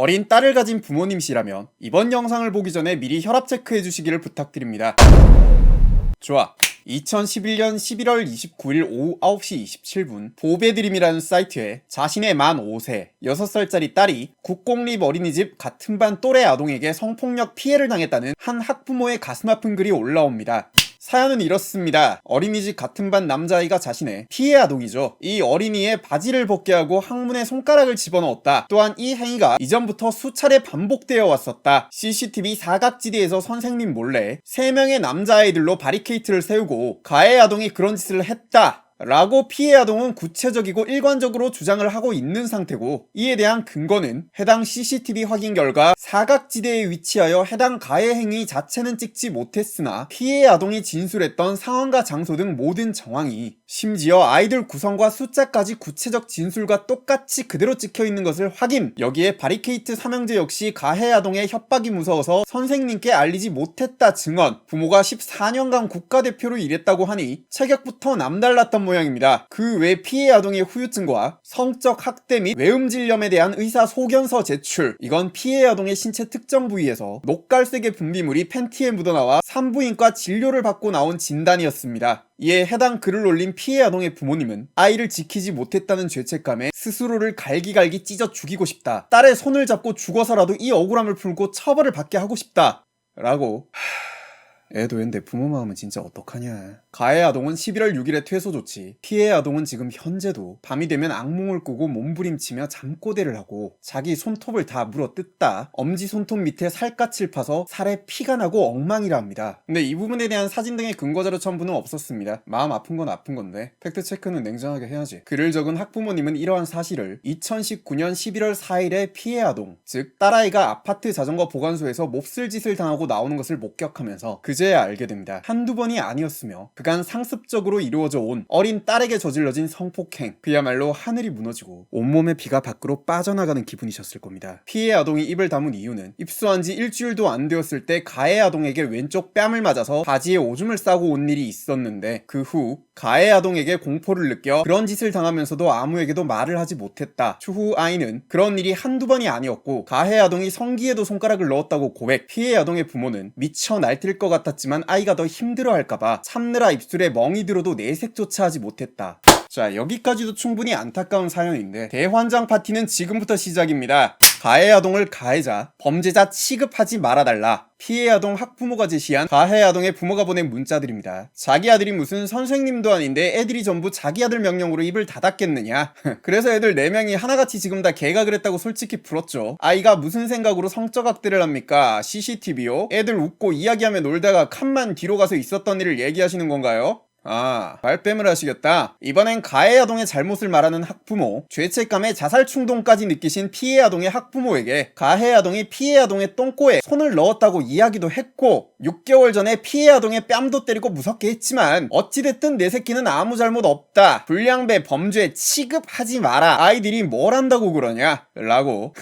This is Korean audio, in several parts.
어린 딸을 가진 부모님이시라면 이번 영상을 보기 전에 미리 혈압 체크해 주시기를 부탁드립니다. 좋아. 2011년 11월 29일 오후 9시 27분 보배드림이라는 사이트에 자신의 만 5세 6살짜리 딸이 국공립 어린이집 같은 반 또래 아동에게 성폭력 피해를 당했다는 한 학부모의 가슴 아픈 글이 올라옵니다. 사연은 이렇습니다. 어린이집 같은 반 남자아이가 자신의 피해 아동이죠. 이 어린이의 바지를 벗게 하고 항문에 손가락을 집어넣었다. 또한 이 행위가 이전부터 수차례 반복되어 왔었다. CCTV 사각지대에서 선생님 몰래 3명의 남자아이들로 바리케이트를 세우고 가해 아동이 그런 짓을 했다 라고 피해 아동은 구체적이고 일관적으로 주장을 하고 있는 상태고, 이에 대한 근거는 해당 CCTV 확인 결과 사각지대에 위치하여 해당 가해 행위 자체는 찍지 못했으나 피해 아동이 진술했던 상황과 장소 등 모든 정황이, 심지어 아이들 구성과 숫자까지 구체적 진술과 똑같이 그대로 찍혀있는 것을 확인. 여기에 바리케이트 삼형제 역시 가해 아동의 협박이 무서워서 선생님께 알리지 못했다 증언. 부모가 14년간 국가대표로 일했다고 하니 체격부터 남달랐던 모양입니다. 그 외 피해 아동의 후유증과 성적 학대 및 외음질염에 대한 의사 소견서 제출. 이건 피해 아동의 신체 특정 부위에서 녹갈색의 분비물이 팬티에 묻어나와 산부인과 진료를 받고 나온 진단이었습니다. 이에 해당 글을 올린 피해 아동의 부모님은 아이를 지키지 못했다는 죄책감에 스스로를 갈기갈기 찢어 죽이고 싶다. 딸의 손을 잡고 죽어서라도 이 억울함을 풀고 처벌을 받게 하고 싶다 라고. 애도 앤데 부모 마음은 진짜 어떡하냐. 가해 아동은 11월 6일에 퇴소 조치, 피해 아동은 지금 현재도 밤이 되면 악몽을 꾸고 몸부림치며 잠꼬대를 하고 자기 손톱을 다 물어 뜯다, 엄지 손톱 밑에 살갗을 파서 살에 피가 나고 엉망이라 합니다. 근데 이 부분에 대한 사진 등의 근거자료 첨부는 없었습니다. 마음 아픈 건 아픈 건데 팩트체크는 냉정하게 해야지. 글을 적은 학부모님은 이러한 사실을 2019년 11월 4일에 피해 아동, 즉 딸아이가 아파트 자전거 보관소에서 몹쓸 짓을 당하고 나오는 것을 목격하면서 그제야 알게 됩니다. 한두 번이 아니었으며 그간 상습적으로 이루어져 온 어린 딸에게 저질러진 성폭행. 그야말로 하늘이 무너지고 온몸의 피가 밖으로 빠져나가는 기분이셨을 겁니다. 피해 아동이 입을 다문 이유는 입수한 지 일주일도 안 되었을 때 가해 아동에게 왼쪽 뺨을 맞아서 바지에 오줌을 싸고 온 일이 있었는데, 그 후 가해 아동에게 공포를 느껴 그런 짓을 당하면서도 아무에게도 말을 하지 못했다. 추후 아이는 그런 일이 한두 번이 아니었고 가해 아동이 성기에도 손가락을 넣었다고 고백. 피해 아동의 부모는 미쳐 날뛸 것 같았지만 아이가 더 힘들어할까봐 참느라 입술에 멍이 들어도 내색조차 하지 못했다. 자, 여기까지도 충분히 안타까운 사연인데 대환장 파티는 지금부터 시작입니다. 가해 아동을 가해자, 범죄자 취급하지 말아달라. 피해 아동 학부모가 제시한 가해 아동의 부모가 보낸 문자들입니다. 자기 아들이 무슨 선생님도 아닌데 애들이 전부 자기 아들 명령으로 입을 닫았겠느냐. 그래서 애들 4명이 하나같이 지금 다 걔가 그랬다고 솔직히 불었죠. 아이가 무슨 생각으로 성적 학대를 합니까? CCTV요? 애들 웃고 이야기하며 놀다가 칸만 뒤로 가서 있었던 일을 얘기하시는 건가요? 발뺌을 하시겠다. 이번엔 가해 아동의 잘못을 말하는 학부모, 죄책감에 자살 충동까지 느끼신 피해 아동의 학부모에게 가해 아동이 피해 아동의 똥꼬에 손을 넣었다고 이야기도 했고, 6개월 전에 피해 아동의 뺨도 때리고 무섭게 했지만 어찌됐든 내 새끼는 아무 잘못 없다, 불량배 범죄 취급하지 마라, 아이들이 뭘 한다고 그러냐 라고.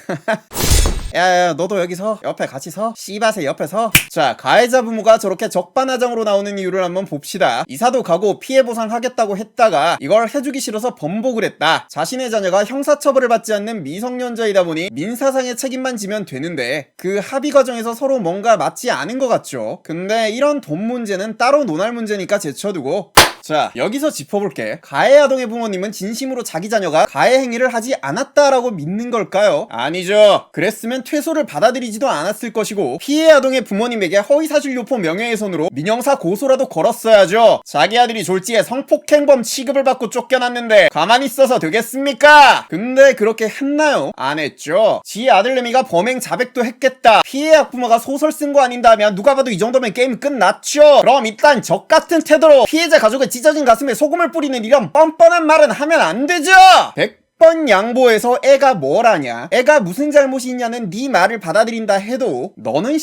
야야, 너도 여기 서, 옆에 같이 서, 씨바세 옆에 서. 자, 가해자 부모가 저렇게 적반하장으로 나오는 이유를 한번 봅시다. 이사도 가고 피해 보상하겠다고 했다가 이걸 해주기 싫어서 번복을 했다. 자신의 자녀가 형사처벌을 받지 않는 미성년자이다 보니 민사상의 책임만 지면 되는데 그 합의 과정에서 서로 뭔가 맞지 않은 것 같죠. 근데 이런 돈 문제는 따로 논할 문제니까 제쳐두고, 자, 여기서 짚어볼게. 가해 아동의 부모님은 진심으로 자기 자녀가 가해 행위를 하지 않았다라고 믿는 걸까요? 아니죠. 그랬으면 퇴소를 받아들이지도 않았을 것이고 피해 아동의 부모님에게 허위사실유포 명예훼손으로 민형사 고소라도 걸었어야죠. 자기 아들이 졸지에 성폭행범 취급을 받고 쫓겨났는데 가만히 있어서 되겠습니까? 근데 그렇게 했나요? 안 했죠. 지 아들내미가 범행 자백도 했겠다. 피해 학부모가 소설 쓴 거 아닌다면 누가 봐도 이 정도면 게임 끝났죠. 그럼 일단 적같은 태도로 피해자 가족의 찢어진 가슴에 소금을 뿌리는 이런 뻔뻔한 말은 하면 안 되죠. 100번 양보해서 애가 뭘 하냐, 애가 무슨 잘못이 있냐는 네 말을 받아들인다 해도 너는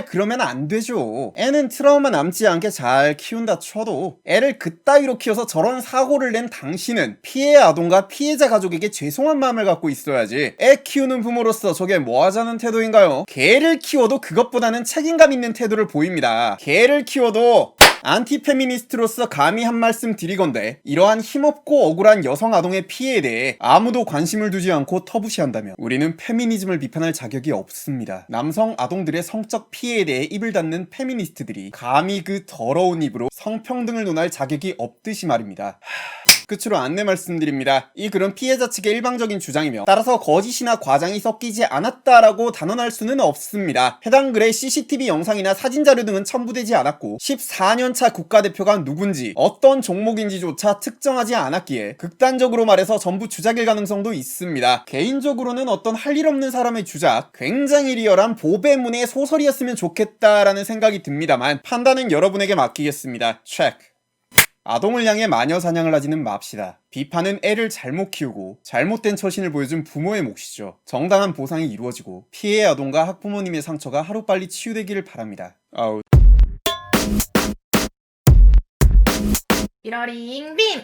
그러면 안 되죠. 애는 트라우마 남지 않게 잘 키운다 쳐도 애를 그따위로 키워서 저런 사고를 낸 당신은 피해 아동과 피해자 가족에게 죄송한 마음을 갖고 있어야지. 애 키우는 부모로서 저게 뭐 하자는 태도인가요? 개를 키워도 그것보다는 책임감 있는 태도를 보입니다. 개를 키워도 안티페미니스트로서 감히 한 말씀 드리건대 이러한 힘없고 억울한 여성 아동의 피해에 대해 아무도 관심을 두지 않고 터부시한다면 우리는 페미니즘을 비판할 자격이 없습니다. 남성 아동들의 성적 피해에 대해 입을 닫는 페미니스트들이 감히 그 더러운 입으로 성평등을 논할 자격이 없듯이 말입니다. 끝으로 안내 말씀드립니다. 이 글은 피해자 측의 일방적인 주장이며 따라서 거짓이나 과장이 섞이지 않았다라고 단언할 수는 없습니다. 해당 글의 CCTV 영상이나 사진 자료 등은 첨부되지 않았고 14년차 국가대표가 누군지 어떤 종목인지조차 특정하지 않았기에 극단적으로 말해서 전부 주작일 가능성도 있습니다. 개인적으로는 어떤 할 일 없는 사람의 주작, 굉장히 리얼한 보배문의 소설이었으면 좋겠다라는 생각이 듭니다만 판단은 여러분에게 맡기겠습니다. 체크. 아동을 향해 마녀 사냥을 하지는 맙시다. 비판은 애를 잘못 키우고 잘못된 처신을 보여준 부모의 몫이죠. 정당한 보상이 이루어지고 피해 아동과 학부모님의 상처가 하루빨리 치유되기를 바랍니다. 이러링 빔!